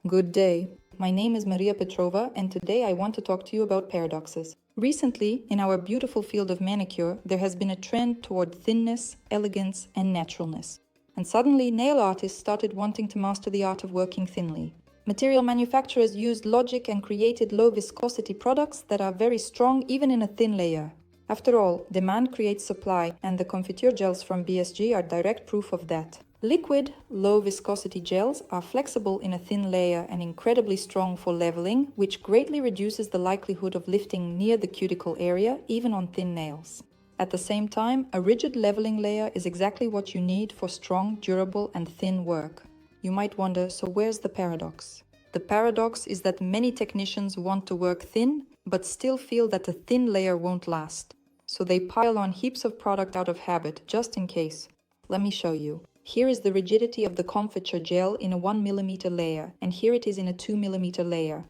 Good day. My name is Maria Petrova, and today I want to talk to you about paradoxes. Recently, in our beautiful field of manicure, there has been a trend toward thinness, elegance, and naturalness. And suddenly, nail artists started wanting to master the art of working thinly. Material manufacturers used logic and created low viscosity products that are very strong even in a thin layer. After all, demand creates supply, and the confiture gels from BSG are direct proof of that. Liquid, low-viscosity gels are flexible in a thin layer and incredibly strong for leveling, which greatly reduces the likelihood of lifting near the cuticle area, even on thin nails. At the same time, a rigid leveling layer is exactly what you need for strong, durable, and thin work. You might wonder, so where's the paradox? The paradox is that many technicians want to work thin, but still feel that a thin layer won't last. So they pile on heaps of product out of habit, just in case. Let me show you. Here is the rigidity of the confiture gel in a 1 mm layer, and here it is in a 2 mm layer.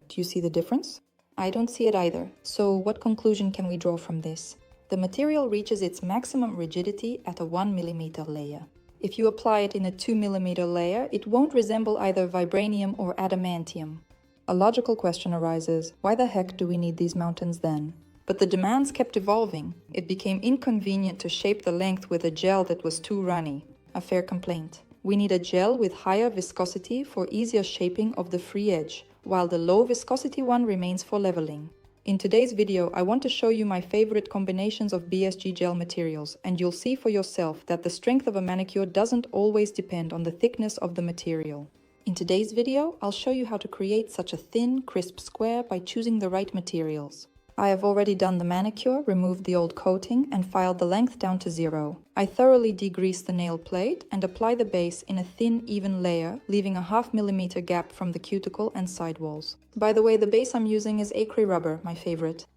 Do you see the difference? I don't see it either. So what conclusion can we draw from this? The material reaches its maximum rigidity at a 1 mm layer. If you apply it in a 2 mm layer, it won't resemble either vibranium or adamantium. A logical question arises, why the heck do we need these mountains then? But the demands kept evolving. It became inconvenient to shape the length with a gel that was too runny. A fair complaint. We need a gel with higher viscosity for easier shaping of the free edge, while the low viscosity one remains for leveling. In today's video, I want to show you my favorite combinations of BSG gel materials, and you'll see for yourself that the strength of a manicure doesn't always depend on the thickness of the material. In today's video, I'll show you how to create such a thin, crisp square by choosing the right materials. I have already done the manicure, removed the old coating, and filed the length down to 0. I thoroughly degrease the nail plate and apply the base in a thin, even layer, leaving a 0.5 mm gap from the cuticle and sidewalls. By the way, the base I'm using is acry rubber, my favorite.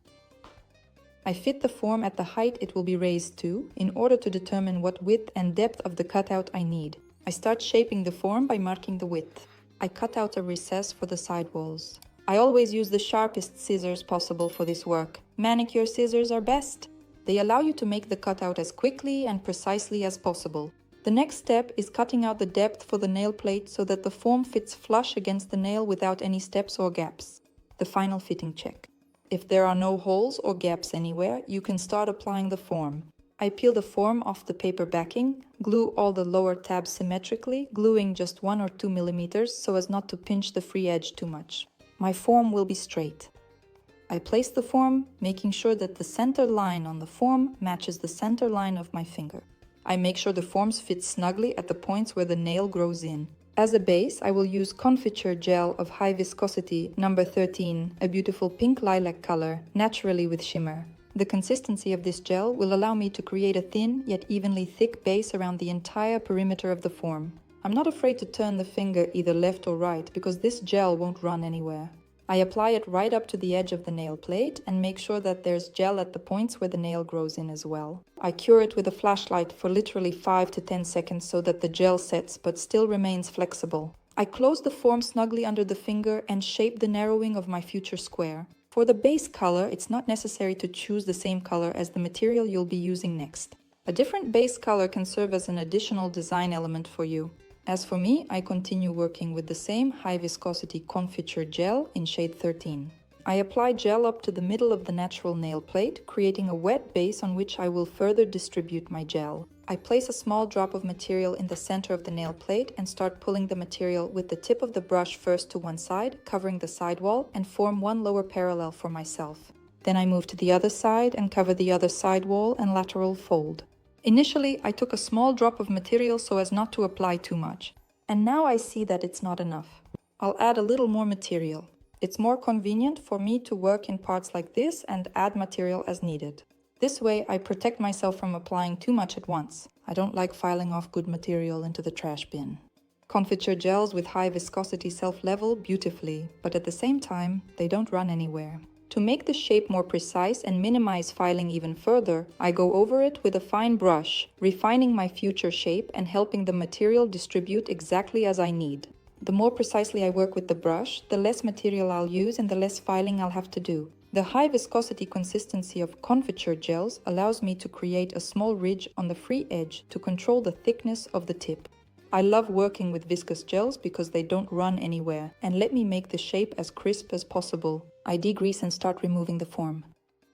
I fit the form at the height it will be raised to, in order to determine what width and depth of the cutout I need. I start shaping the form by marking the width. I cut out a recess for the sidewalls. I always use the sharpest scissors possible for this work. Manicure scissors are best. They allow you to make the cutout as quickly and precisely as possible. The next step is cutting out the depth for the nail plate so that the form fits flush against the nail without any steps or gaps. The final fitting check. If there are no holes or gaps anywhere, you can start applying the form. I peel the form off the paper backing, glue all the lower tabs symmetrically, gluing just 1 or 2 mm so as not to pinch the free edge too much. My form will be straight. I place the form, making sure that the center line on the form matches the center line of my finger. I make sure the forms fit snugly at the points where the nail grows in. As a base, I will use confiture gel of high viscosity, number 13, a beautiful pink lilac color, naturally with shimmer. The consistency of this gel will allow me to create a thin yet evenly thick base around the entire perimeter of the form. I'm not afraid to turn the finger either left or right because this gel won't run anywhere. I apply it right up to the edge of the nail plate and make sure that there's gel at the points where the nail grows in as well. I cure it with a flashlight for literally 5 to 10 seconds so that the gel sets but still remains flexible. I close the form snugly under the finger and shape the narrowing of my future square. For the base color, it's not necessary to choose the same color as the material you'll be using next. A different base color can serve as an additional design element for you. As for me, I continue working with the same high viscosity confiture gel in shade 13. I apply gel up to the middle of the natural nail plate, creating a wet base on which I will further distribute my gel. I place a small drop of material in the center of the nail plate and start pulling the material with the tip of the brush first to one side, covering the sidewall, and form one lower parallel for myself. Then I move to the other side and cover the other sidewall and lateral fold. Initially, I took a small drop of material so as not to apply too much. And now I see that it's not enough. I'll add a little more material. It's more convenient for me to work in parts like this and add material as needed. This way, I protect myself from applying too much at once. I don't like filing off good material into the trash bin. Confiture gels with high viscosity self-level beautifully, but at the same time, they don't run anywhere. To make the shape more precise and minimize filing even further, I go over it with a fine brush, refining my future shape and helping the material distribute exactly as I need. The more precisely I work with the brush, the less material I'll use and the less filing I'll have to do. The high viscosity consistency of confiture gels allows me to create a small ridge on the free edge to control the thickness of the tip. I love working with viscous gels because they don't run anywhere and let me make the shape as crisp as possible. I degrease and start removing the form.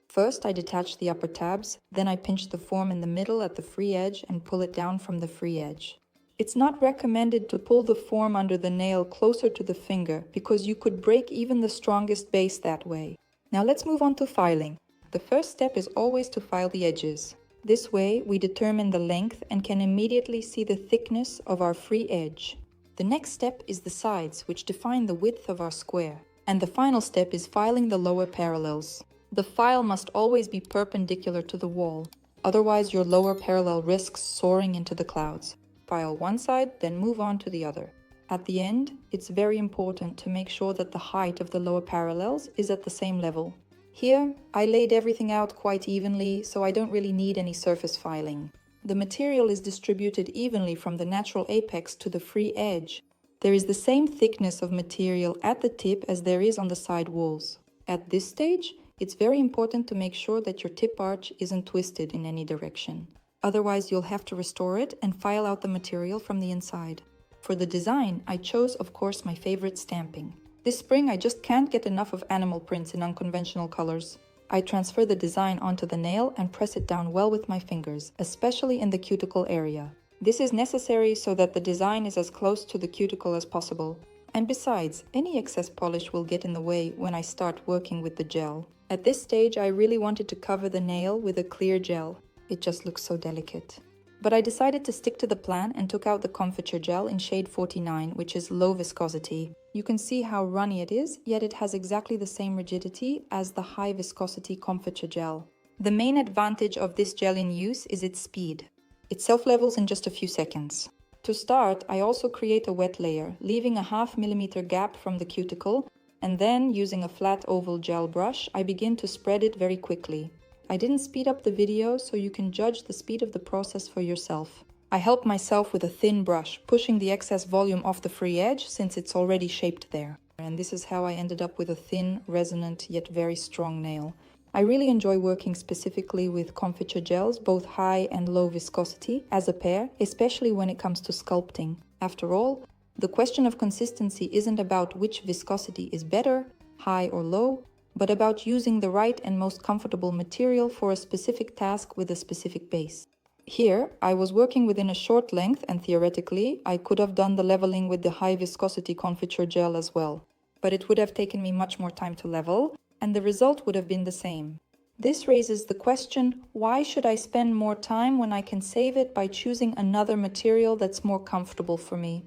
First, I detach the upper tabs, then I pinch the form in the middle at the free edge and pull it down from the free edge. It's not recommended to pull the form under the nail closer to the finger because you could break even the strongest base that way. Now let's move on to filing. The first step is always to file the edges. This way, we determine the length and can immediately see the thickness of our free edge. The next step is the sides, which define the width of our square. And the final step is filing the lower parallels. The file must always be perpendicular to the wall, otherwise your lower parallel risks soaring into the clouds. File one side, then move on to the other. At the end, it's very important to make sure that the height of the lower parallels is at the same level. Here, I laid everything out quite evenly, so I don't really need any surface filing. The material is distributed evenly from the natural apex to the free edge. There is the same thickness of material at the tip as there is on the side walls. At this stage, it's very important to make sure that your tip arch isn't twisted in any direction. Otherwise, you'll have to restore it and file out the material from the inside. For the design, I chose, of course, my favorite stamping. This spring, I just can't get enough of animal prints in unconventional colors. I transfer the design onto the nail and press it down well with my fingers, especially in the cuticle area. This is necessary so that the design is as close to the cuticle as possible. And besides, any excess polish will get in the way when I start working with the gel. At this stage, I really wanted to cover the nail with a clear gel. It just looks so delicate. But I decided to stick to the plan and took out the confiture gel in shade 49, which is low viscosity. You can see how runny it is, yet it has exactly the same rigidity as the high viscosity confiture gel. The main advantage of this gel in use is its speed. It self-levels in just a few seconds. To start, I also create a wet layer, leaving a 0.5 mm gap from the cuticle, and then, using a flat oval gel brush, I begin to spread it very quickly. I didn't speed up the video, so you can judge the speed of the process for yourself. I help myself with a thin brush, pushing the excess volume off the free edge since it's already shaped there. And this is how I ended up with a thin, resonant, yet very strong nail. I really enjoy working specifically with confiture gels, both high and low viscosity, as a pair, especially when it comes to sculpting. After all, the question of consistency isn't about which viscosity is better, high or low, but about using the right and most comfortable material for a specific task with a specific base. Here, I was working within a short length and theoretically, I could have done the leveling with the high viscosity confiture gel as well. But it would have taken me much more time to level, and the result would have been the same. This raises the question, why should I spend more time when I can save it by choosing another material that's more comfortable for me?